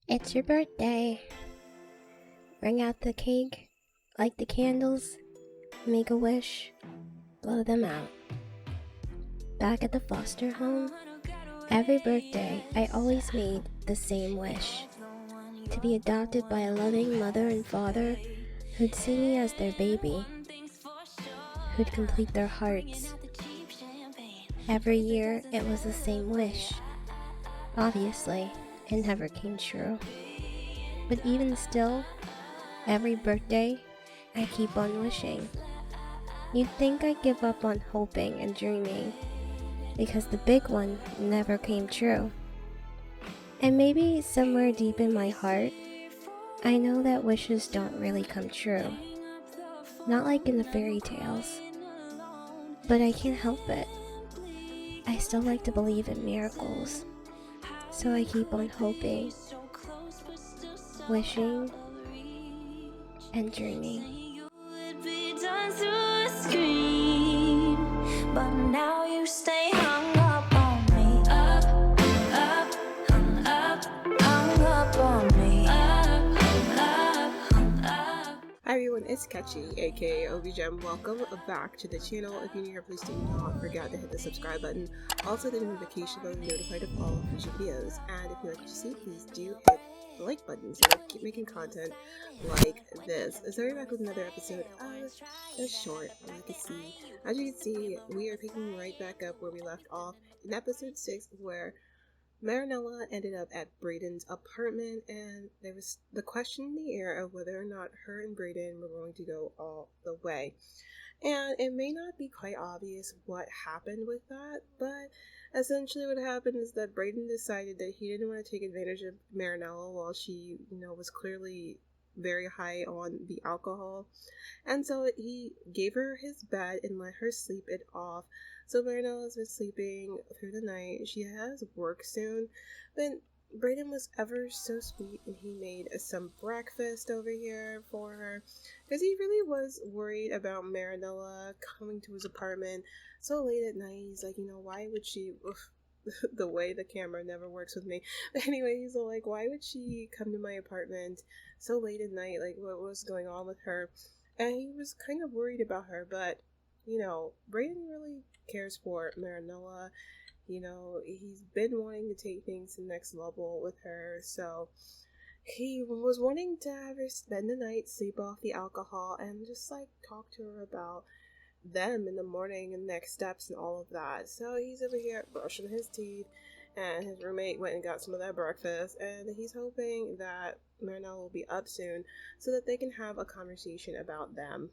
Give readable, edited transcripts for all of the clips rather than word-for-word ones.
It's your birthday. Bring out the cake, light the candles, make a wish, blow them out. Back at the foster home, every birthday I always made the same wish. To be adopted by a loving mother and father who'd see me as their baby, who'd complete their hearts. Every year it was the same wish. Obviously, it never came true. But even still, every birthday, I keep on wishing. You'd think I'd give up on hoping and dreaming, because the big one never came true. And maybe somewhere deep in my heart, I know that wishes don't really come true. Not like in the fairy tales. But I can't help it. I still like to believe in miracles. So I keep on hoping, wishing, and dreaming. But now you stay hung up on me. Hung up on me. Hi everyone, it's Catchy, aka OBiGem. Welcome back to the channel. If you're new here, please do not forget to hit the subscribe button. Also the notification bell to be notified of all future videos. And if you like what you see, please do hit the like button so I keep making content like this. So we're back with another episode of The Short Legacy. As you can see, we are picking right back up where we left off in episode 6, where Marinella ended up at Braden's apartment, and there was the question in the air of whether or not her and Braden were going to go all the way. And it may not be quite obvious what happened with that, but essentially what happened is that Braden decided that he didn't want to take advantage of Marinella while she, was clearly very high on the alcohol. And so he gave her his bed and let her sleep it off. So Marinella's been sleeping through the night. She has work soon, but Braden was ever so sweet, and he made some breakfast over here for her, because he really was worried about Marinella coming to his apartment so late at night. He's like, why would she... the way the camera never works with me. But anyway, he's like, why would she come to my apartment so late at night? Like, what was going on with her? And he was kind of worried about her, but, Braden really cares for Marinella. He's been wanting to take things to the next level with her, so he was wanting to have her spend the night, sleep off the alcohol, and just, talk to her about them in the morning and next steps and all of that. So he's over here brushing his teeth, and his roommate went and got some of that breakfast, and he's hoping that Marinella will be up soon so that they can have a conversation about them.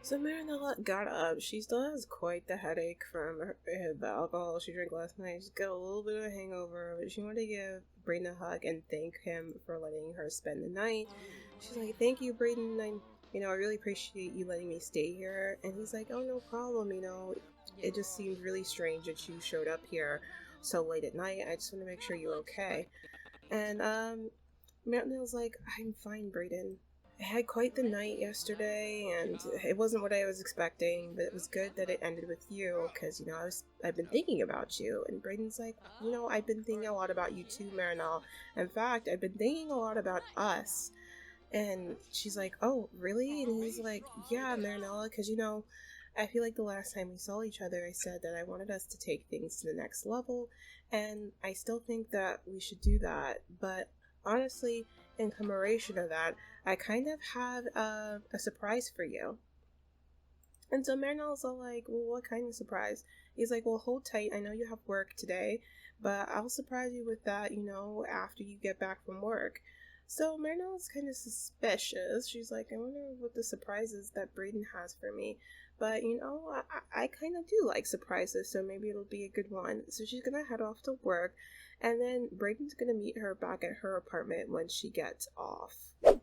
So Marinella got up. She still has quite the headache from the alcohol she drank last night. She's got a little bit of a hangover, but she wanted to give Braden a hug and thank him for letting her spend the night. She's like, thank you, Braden. I really appreciate you letting me stay here. And he's like, oh, no problem. It just seemed really strange that you showed up here so late at night. I just want to make sure you're okay. And Marinella's like, I'm fine, Braden. I had quite the night yesterday, and it wasn't what I was expecting, but it was good that it ended with you, because, I've been thinking about you. And Braden's like, I've been thinking a lot about you too, Marinella. In fact, I've been thinking a lot about us. And she's like, oh, really? And he's like, yeah, Marinella, because, I feel like the last time we saw each other, I said that I wanted us to take things to the next level, and I still think that we should do that, but honestly, in commemoration of that, I kind of have a surprise for you. And so Marinella's all like, well, what kind of surprise? He's like, well, hold tight. I know you have work today, but I'll surprise you with that, after you get back from work. So Marinella's kind of suspicious. She's like, I wonder what the surprise is that Braden has for me. But, I kind of do like surprises, so maybe it'll be a good one. So she's going to head off to work, and then Braden's going to meet her back at her apartment when she gets off.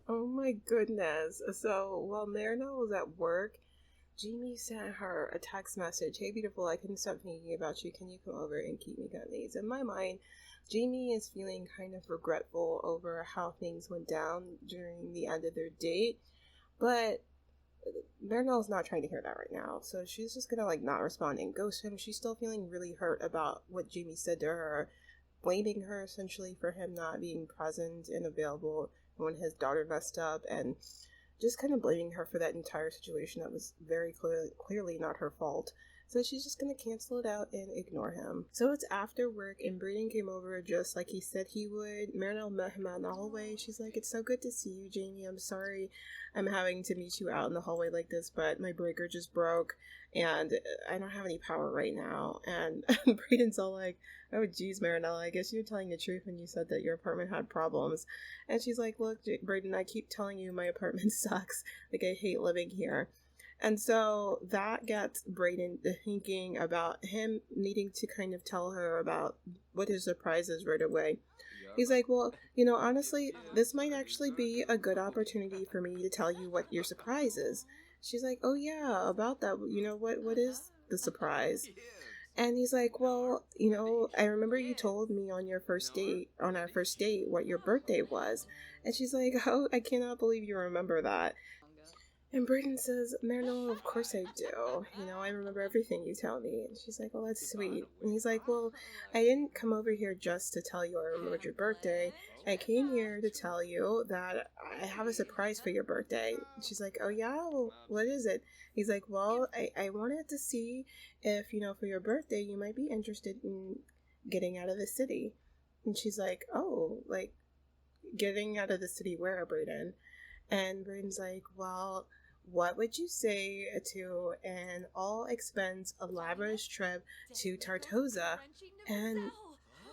Oh my goodness. So while Marinella was at work, Jamie sent her a text message. Hey, beautiful, I couldn't stop thinking about you. Can you come over and keep me company? In my mind, Jamie is feeling kind of regretful over how things went down during the end of their date, but Marinella's not trying to hear that right now, so she's just gonna not respond and ghost him. She's still feeling really hurt about what Jamie said to her blaming her essentially for him not being present and available when his daughter messed up, and just kind of blaming her for that entire situation that was very clearly not her fault. So she's just gonna cancel it out and ignore him. So it's after work, and Braden came over just like he said he would. Marinella met him out in the hallway. She's like, "It's so good to see you, Jamie. I'm sorry I'm having to meet you out in the hallway like this, but my breaker just broke, and I don't have any power right now." And Braden's all like, "Oh geez, Marinella, I guess you're telling the truth when you said that your apartment had problems." And she's like, "Look, Braden, I keep telling you my apartment sucks. Like, I hate living here." And so that gets Braden thinking about him needing to kind of tell her about what his surprise is right away. He's like, "Well, honestly, this might actually be a good opportunity for me to tell you what your surprise is." She's like, "Oh yeah, about that. What is the surprise?" And he's like, "Well, I remember you told me on our first date, what your birthday was." And she's like, "Oh, I cannot believe you remember that." And Braden says, "Marinella, of course I do. I remember everything you tell me." And she's like, "Well, that's sweet." And he's like, "Well, I didn't come over here just to tell you I remembered your birthday. I came here to tell you that I have a surprise for your birthday." And she's like, "Oh yeah? Well, what is it?" He's like, "Well, I wanted to see if, for your birthday, you might be interested in getting out of the city." And she's like, "Oh, like, getting out of the city where, Braden?" And Braden's like, "Well, what would you say to an all-expense, elaborate trip to Tartosa?" And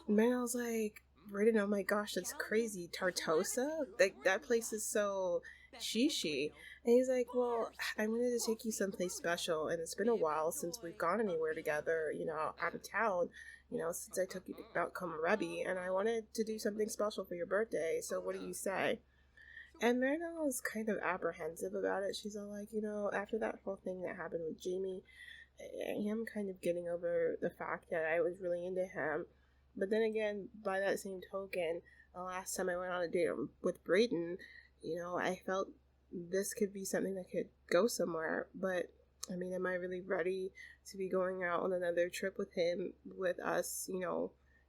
Marinella's like, "Braden, oh my gosh, that's crazy. Tartosa? Like, that place is so shishi." And he's like, "Well, I wanted to take you someplace special, and it's been a while since we've gone anywhere together, out of town, since I took you to Mount Komorebi, and I wanted to do something special for your birthday, so what do you say?" And Marinella was kind of apprehensive about it. She's all like, after that whole thing that happened with Jamie, I am kind of getting over the fact that I was really into him. But then again, by that same token, the last time I went on a date with Braden, I felt this could be something that could go somewhere. But, I mean, am I really ready to be going out on another trip with him, with us,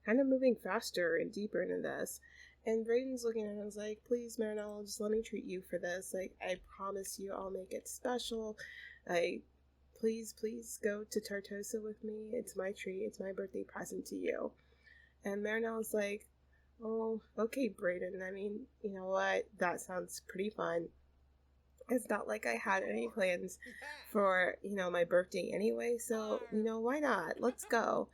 kind of moving faster and deeper into this? And Braden's looking at him and was like, "Please, Marinella, just let me treat you for this. Like, I promise you I'll make it special. Please go to Tartosa with me. It's my treat. It's my birthday present to you." And Marinella's like, "Oh, okay, Braden. I mean, you know what? That sounds pretty fun. It's not like I had any plans for, my birthday anyway. So, why not? Let's go."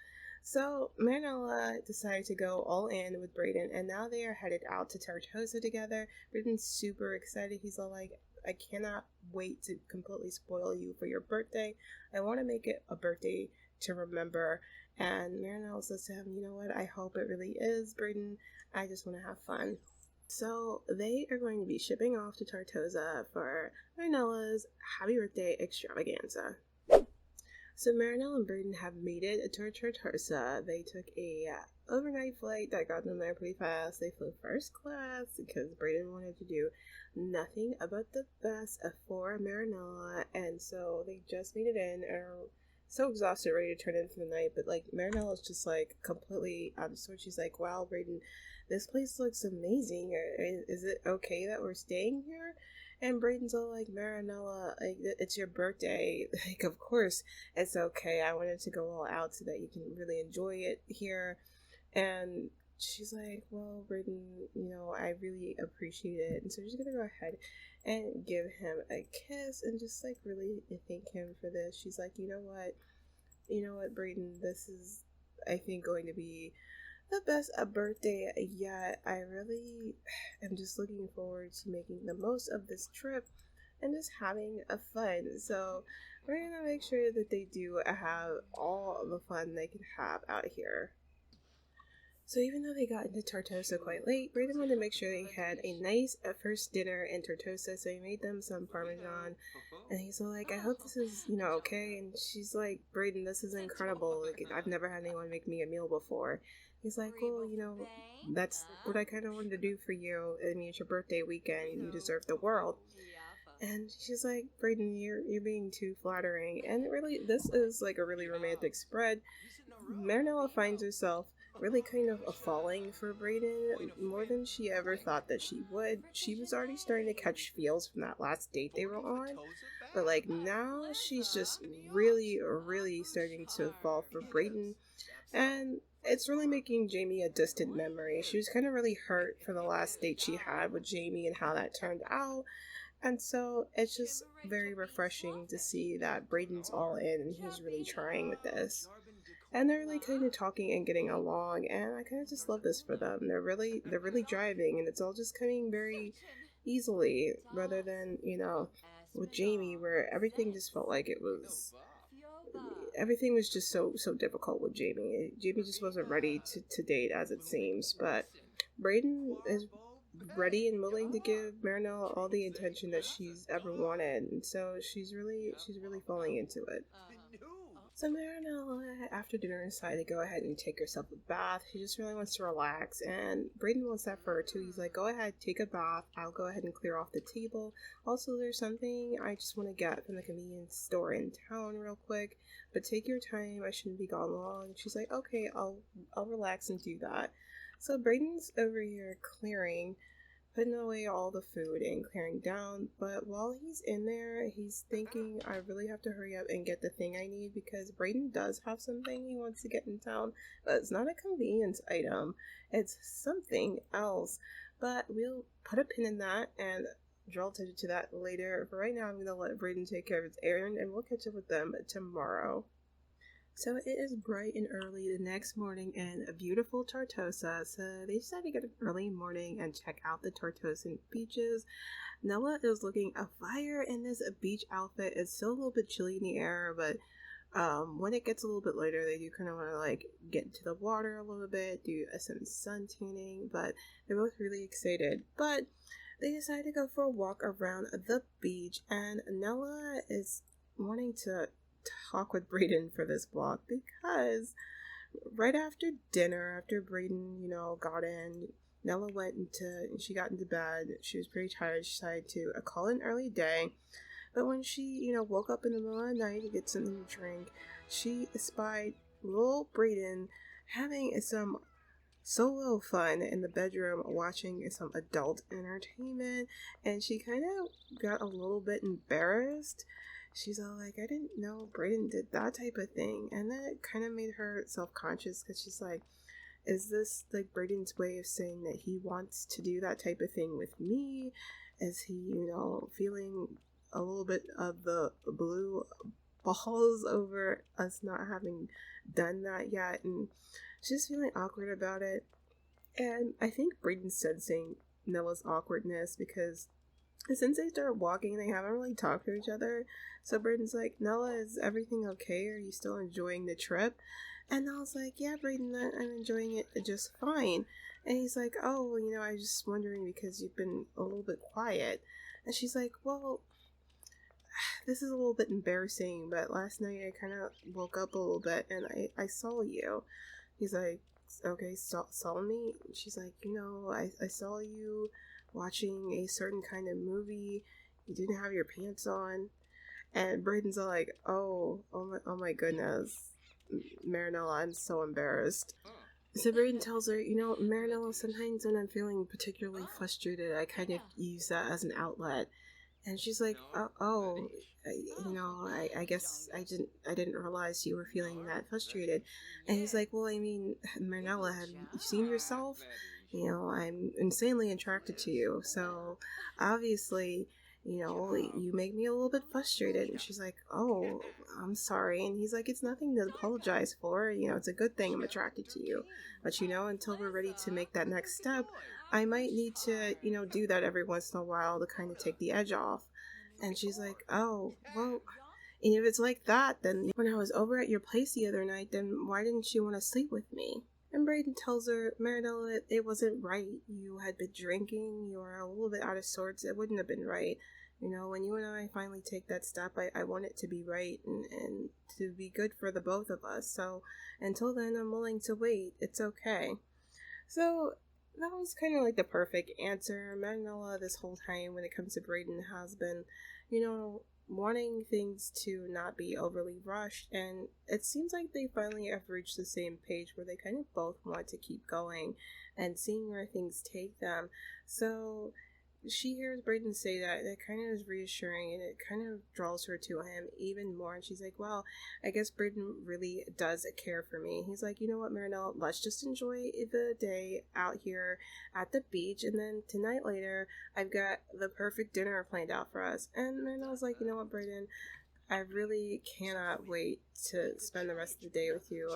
So Marinella decided to go all in with Braden, and now they are headed out to Tartosa together. Braden's super excited. He's all like, "I cannot wait to completely spoil you for your birthday. I want to make it a birthday to remember." And Marinella says to him, "You know what? I hope it really is, Braden. I just want to have fun." So they are going to be shipping off to Tartosa for Marinella's happy birthday extravaganza. So Marinella and Braden have made it to Tartosa. They took a overnight flight that got them there pretty fast. They flew first class because Braden wanted to do nothing but the best for Marinella, and so they just made it in and are so exhausted, ready to turn in for the night. But like, Marinella's just like completely out of sorts. She's like, "Wow, Braden, this place looks amazing. Is it okay that we're staying here?" And Braden's all like, "Marinella, like, it's your birthday. Like, of course it's okay. I wanted to go all out so that you can really enjoy it here." And she's like, "Well, Braden, I really appreciate it." And so she's gonna go ahead and give him a kiss and just like really thank him for this. She's like, "You know what, Braden, this is, I think, going to be the best birthday yet. I really am just looking forward to making the most of this trip and just having a fun." So we're gonna make sure that they do have all the fun they can have out here. So even though they got into Tartosa quite late, Braden wanted to make sure they had a nice first dinner in Tartosa, so he made them some Parmesan, and he's all like, "I hope this is, okay." And she's like, "Braden, this is incredible. Like, I've never had anyone make me a meal before." He's like, "Well, that's what I kind of wanted to do for you. I mean, it's your birthday weekend. You deserve the world." And she's like, "Braden, you're being too flattering." And really, this is like a really romantic spread. Marinella finds herself really kind of a falling for Braden more than she ever thought that she would. She was already starting to catch feels from that last date they were on, but like now she's just really starting to fall for Braden, and it's really making Jamie a distant memory. She was kind of really hurt for the last date she had with Jamie and how that turned out. And so it's just very refreshing to see that Braden's all in and he's really trying with this. And they're really kind of talking and getting along, and I kind of just love this for them. They're really driving, and it's all just coming very easily, rather than, you know, with Jamie where everything just felt like everything was just so difficult with Jamie. Jamie just wasn't ready to date, as it seems, but Braden is ready and willing to give Marinella all the attention that she's ever wanted, and so she's really falling into it. So Marinella, after dinner, decided to go ahead and take herself a bath. She just really wants to relax, and Braden wants that for her too. He's like, go ahead, take a bath. I'll go ahead and clear off the table. Also, there's something I just want to get from the convenience store in town real quick, but take your time. I shouldn't be gone long. She's like, okay, I'll relax and do that. So Braden's over here clearing, putting away all the food and clearing down, but while he's in there, he's thinking, I really have to hurry up and get the thing I need, because Braden does have something he wants to get in town, but it's not a convenience item, it's something else. But we'll put a pin in that and draw attention to that later. For right now, I'm going to let Braden take care of his errand, and we'll catch up with them tomorrow. So it is bright and early the next morning in a beautiful Tortosa, so they decided to get an early morning and check out the Tortosan beaches. Nella is looking a fire in this beach outfit. It's still a little bit chilly in the air, but when it gets a little bit later, they do kind of want to like get into the water a little bit, do some sun tanning, but they're both really excited. But they decided to go for a walk around the beach, and Nella is wanting to talk with Braden for this vlog, because right after dinner, after Braden, got in, Nella she got into bed. She was pretty tired. She decided to call it an early day. But when she, woke up in the middle of the night to get something to drink, she espied little Braden having some solo fun in the bedroom, watching some adult entertainment, and she kind of got a little bit embarrassed. She's all like, I didn't know Braden did that type of thing. And then it kind of made her self-conscious, because she's like, is this like Braden's way of saying that he wants to do that type of thing with me? Is he, feeling a little bit of the blue balls over us not having done that yet? And she's feeling awkward about it. And I think Braden's sensing Nella's awkwardness, because since they started walking, they haven't really talked to each other. So Braden's like, Nella, is everything okay? Are you still enjoying the trip? And Nella's like, yeah, Braden, I'm enjoying it just fine. And he's like, oh, I was just wondering because you've been a little bit quiet. And she's like, well, this is a little bit embarrassing, but last night I kind of woke up a little bit and I saw you. He's like, okay, saw me? She's like, I saw you watching a certain kind of movie. You didn't have your pants on. And Braden's all like, oh my goodness, Marinella, I'm so embarrassed. So Braden tells her, Marinella, sometimes when I'm feeling particularly frustrated, I kind of use that as an outlet. And she's like, I guess I didn't realize you were feeling that frustrated. And he's like, well, I mean, Marinella, have you seen yourself? I'm insanely attracted to you. So obviously, you make me a little bit frustrated. And she's like, oh, I'm sorry. And he's like, it's nothing to apologize for. It's a good thing I'm attracted to you. But, until we're ready to make that next step, I might need to, do that every once in a while to kind of take the edge off. And she's like, oh, well, and if it's like that, then when I was over at your place the other night, then why didn't you want to sleep with me? And Braden tells her, Marinella, it wasn't right. You had been drinking. You were a little bit out of sorts. It wouldn't have been right. When you and I finally take that step, I want it to be right and to be good for the both of us. So until then, I'm willing to wait. It's okay. So that was kind of like the perfect answer. Marinella, this whole time when it comes to Braden, has been, wanting things to not be overly rushed, and it seems like they finally have reached the same page where they kind of both want to keep going and seeing where things take them. So she hears Braden say that. That kind of is reassuring, and it kind of draws her to him even more. And she's like, well, I guess Braden really does care for me. He's like, you know what, Marinelle, let's just enjoy the day out here at the beach, and then tonight later, I've got the perfect dinner planned out for us. And Marinelle's like, you know what, Braden, I really cannot wait to spend the rest of the day with you.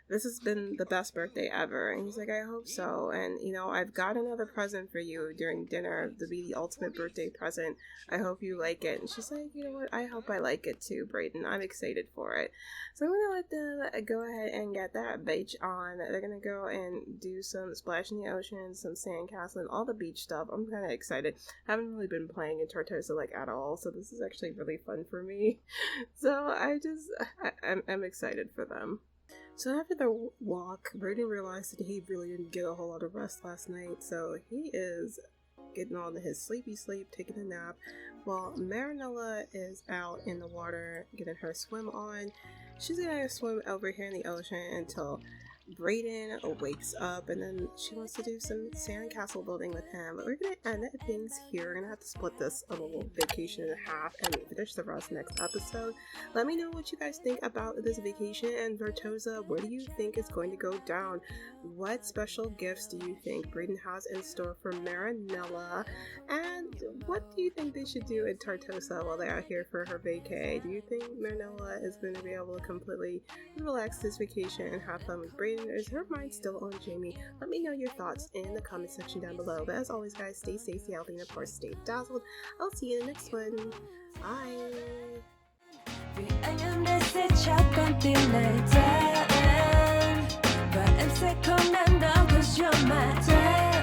This has been the best birthday ever. And he's like, I hope so. And, I've got another present for you during dinner to be the ultimate birthday present. I hope you like it. And she's like, you know what? I hope I like it too, Braden. I'm excited for it. So I'm going to let them go ahead and get that beach on. They're going to go and do some splash in the ocean, some sandcastle, and all the beach stuff. I'm kind of excited. I haven't really been playing in Tortosa at all. So this is actually really fun for me. So I'm excited for them. So after the walk, Braden realized that he really didn't get a whole lot of rest last night, so he is getting on his sleepy sleep, taking a nap, while Marinella is out in the water getting her swim on. She's gonna swim over here in the ocean until Braden wakes up, and then she wants to do some sandcastle building with him. But we're gonna end things here. We're gonna have to split this a little vacation in half and finish the rest next episode. Let me know what you guys think about this vacation and Tortosa. What do you think is going to go down? What special gifts do you think Braden has in store for Marinella? And what do you think they should do in Tortosa while they're out here for her vacay? Do you think Marinella is going to be able to completely relax this vacation and have fun with Braden? Is her mind still on Jamie? Let me know your thoughts in the comment section down below. But as always, guys, stay safe, stay healthy, and of course, stay dazzled. I'll see you in the next one. Bye! But I'm sick of cause you're my